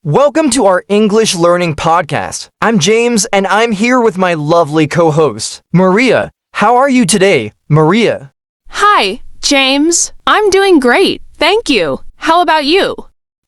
Welcome to our English learning podcast. I'm James and I'm here with my lovely co-host, Maria. How are you today, Maria? Hi, James. I'm doing great, thank you. How about you?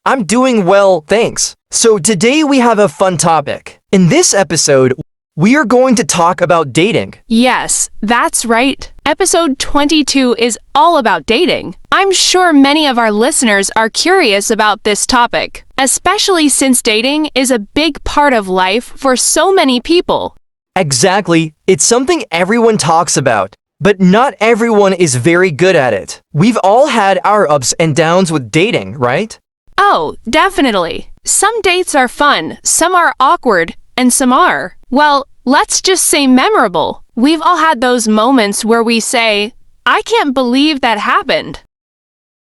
I'm doing well, thanks. So today we have a fun topic. In this episode, we are going to talk about dating. Yes, that's right. Episode 22 is all about dating. I'm sure many of our listeners are curious about this topic, especially since dating is a big part of life for so many people. Exactly. It's something everyone talks about, but not everyone is very good at it. We've all had our ups and downs with dating, right? Oh, definitely. Some dates are fun, some are awkward, and some are, well, let's just say memorable. We've all had those moments where we say, I can't believe that happened.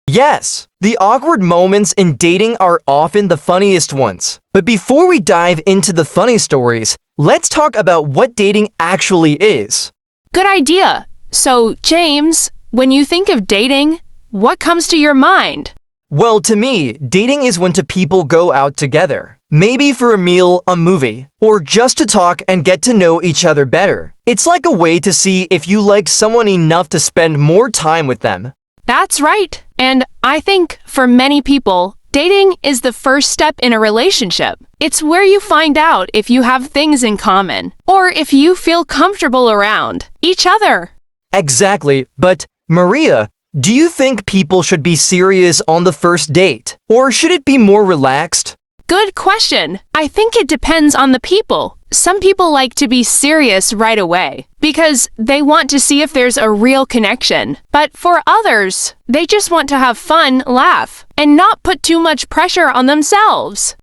Yes, the awkward moments in dating are often the funniest ones. But before we dive into the funny stories, let's talk about what dating actually is. Good idea. So, James, when you think of dating, what comes to your mind? Well, to me, dating is when two people go out together. Maybe for a meal, a movie, or just to talk and get to know each other better. It's like a way to see if you like someone enough to spend more time with them. That's right. And I think for many people, dating is the first step in a relationship. It's where you find out if you have things in common, or if you feel comfortable around each other. Exactly, but Maria, do you think people should be serious on the first date? Or should it be more relaxed? Good question. I think it depends on the people. Some people like to be serious right away because they want to see if there's a real connection. But for others, they just want to have fun, laugh, and not put too much pressure on themselves.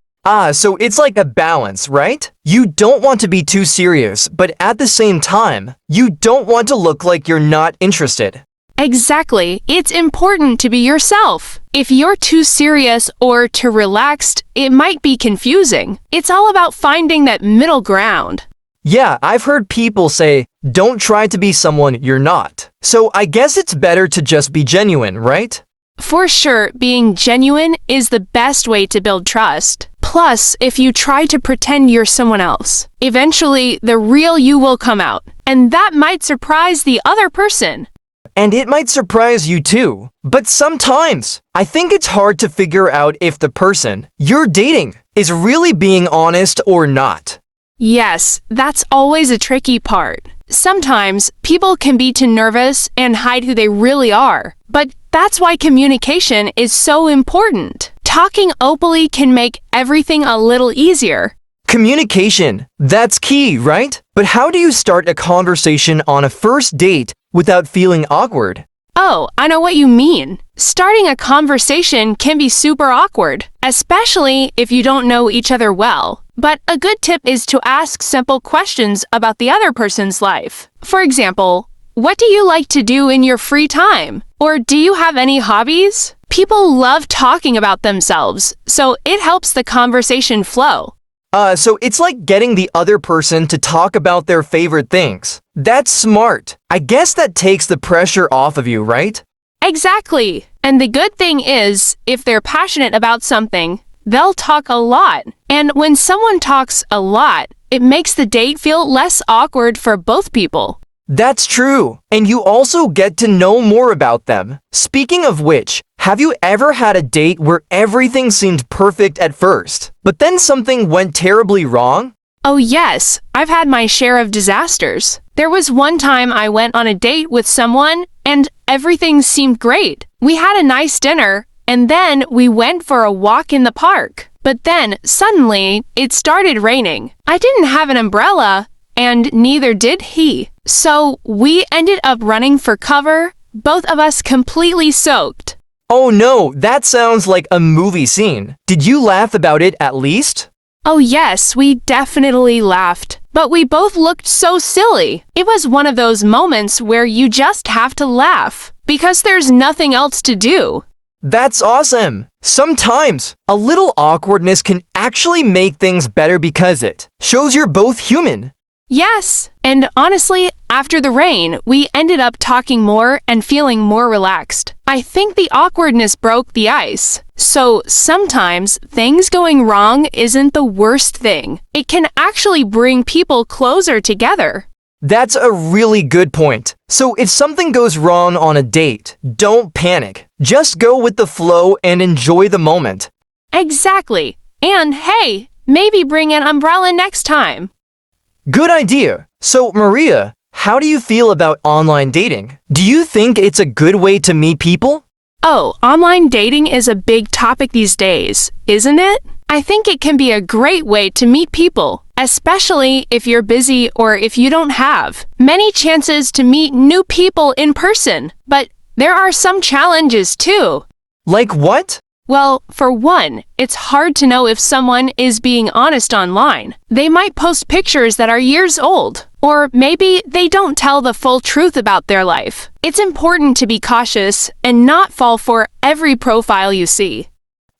So it's like a balance, right? You don't want to be too serious, but at the same time, you don't want to look like you're not interested. Exactly. It's important to be yourself. If you're too serious or too relaxed, it might be confusing. It's all about finding that middle ground. Yeah, I've heard people say, don't try to be someone you're not. So I guess it's better to just be genuine, right? For sure, being genuine is the best way to build trust. Plus, if you try to pretend you're someone else, eventually the real you will come out, and that might surprise the other person. And it might surprise you too. But sometimes, I think it's hard to figure out if the person you're dating is really being honest or not. Yes, that's always a tricky part. Sometimes, people can be too nervous and hide who they really are. But that's why communication is so important. Talking openly can make everything a little easier. Communication, that's key, right? But how do you start a conversation on a first date without feeling awkward? Oh, I know what you mean. Starting a conversation can be super awkward, especially if you don't know each other well. But a good tip is to ask simple questions about the other person's life. For example, what do you like to do in your free time? Or do you have any hobbies? People love talking about themselves, so it helps the conversation flow. So it's like getting the other person to talk about their favorite things. That's smart. I guess that takes the pressure off of you, right? Exactly. And the good thing is, if they're passionate about something, they'll talk a lot. And when someone talks a lot, it makes the date feel less awkward for both people. That's true. And you also get to know more about them. Speaking of which, have you ever had a date where everything seemed perfect at first, but then something went terribly wrong? Oh yes, I've had my share of disasters. There was one time I went on a date with someone and everything seemed great. We had a nice dinner and then we went for a walk in the park. But then suddenly it started raining. I didn't have an umbrella and neither did he. So we ended up running for cover, both of us completely soaked. Oh no, that sounds like a movie scene. Did you laugh about it at least? Oh yes, we definitely laughed. But we both looked so silly. It was one of those moments where you just have to laugh, because there's nothing else to do. That's awesome! Sometimes, a little awkwardness can actually make things better because it shows you're both human. Yes, and honestly, after the rain, we ended up talking more and feeling more relaxed. I think the awkwardness broke the ice. So sometimes things going wrong isn't the worst thing. It can actually bring people closer together. That's a really good point. So if something goes wrong on a date, don't panic. Just go with the flow and enjoy the moment. Exactly. And hey, maybe bring an umbrella next time. Good idea. So Maria, how do you feel about online dating? Do you think it's a good way to meet people? Oh, online dating is a big topic these days, isn't it? I think it can be a great way to meet people, especially if you're busy or if you don't have many chances to meet new people in person. But there are some challenges too. Like what? Well, for one, it's hard to know if someone is being honest online. They might post pictures that are years old, or maybe they don't tell the full truth about their life. It's important to be cautious and not fall for every profile you see.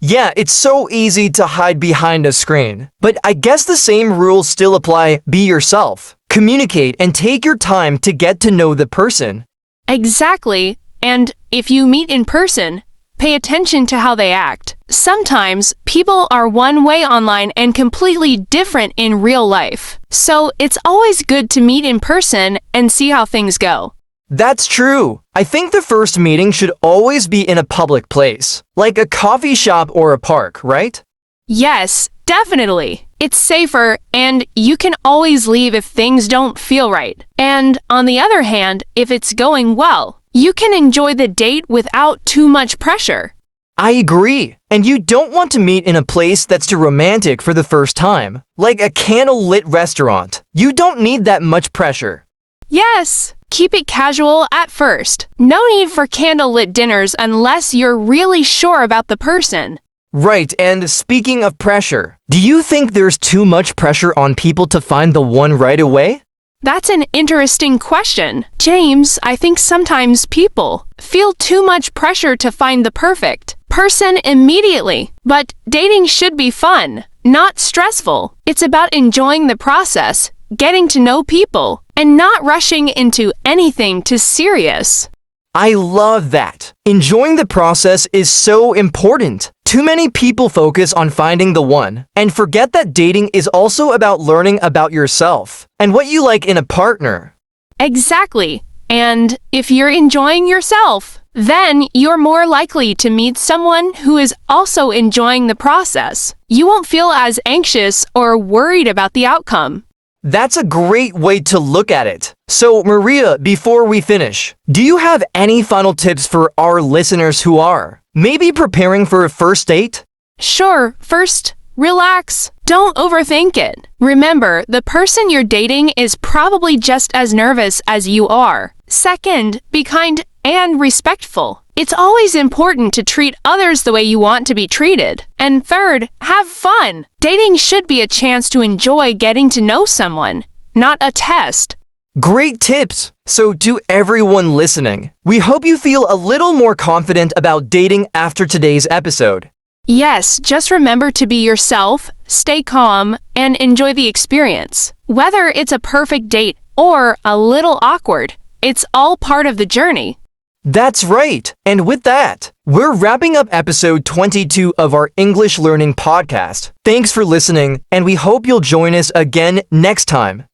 Yeah, it's so easy to hide behind a screen. But I guess the same rules still apply. Be yourself. Communicate and take your time to get to know the person. Exactly. And if you meet in person, pay attention to how they act. Sometimes people are one way online and completely different in real life. So it's always good to meet in person and see how things go. That's true. I think the first meeting should always be in a public place, like a coffee shop or a park, right? Yes, definitely. It's safer and you can always leave if things don't feel right. And on the other hand, if it's going well, you can enjoy the date without too much pressure. I agree. And you don't want to meet in a place that's too romantic for the first time, like a candle-lit restaurant. You don't need that much pressure. Yes, keep it casual at first. No need for candlelit dinners unless you're really sure about the person. Right, and speaking of pressure, do you think there's too much pressure on people to find the one right away? That's an interesting question. James, I think sometimes people feel too much pressure to find the perfect person immediately. But dating should be fun, not stressful. It's about enjoying the process, getting to know people, and not rushing into anything too serious. I love that. Enjoying the process is so important. Too many people focus on finding the one and forget that dating is also about learning about yourself and what you like in a partner. Exactly. And if you're enjoying yourself, then you're more likely to meet someone who is also enjoying the process. You won't feel as anxious or worried about the outcome. That's a great way to look at it. So, Maria, before we finish, do you have any final tips for our listeners who are maybe preparing for a first date? Sure, first, relax. Don't overthink it. Remember, the person you're dating is probably just as nervous as you are. Second, be kind and respectful. It's always important to treat others the way you want to be treated. And third, have fun. Dating should be a chance to enjoy getting to know someone, not a test. Great tips! So to everyone listening, we hope you feel a little more confident about dating after today's episode. Yes, just remember to be yourself, stay calm, and enjoy the experience. Whether it's a perfect date or a little awkward, it's all part of the journey. That's right. And with that, we're wrapping up episode 22 of our English Learning Podcast. Thanks for listening, and we hope you'll join us again next time.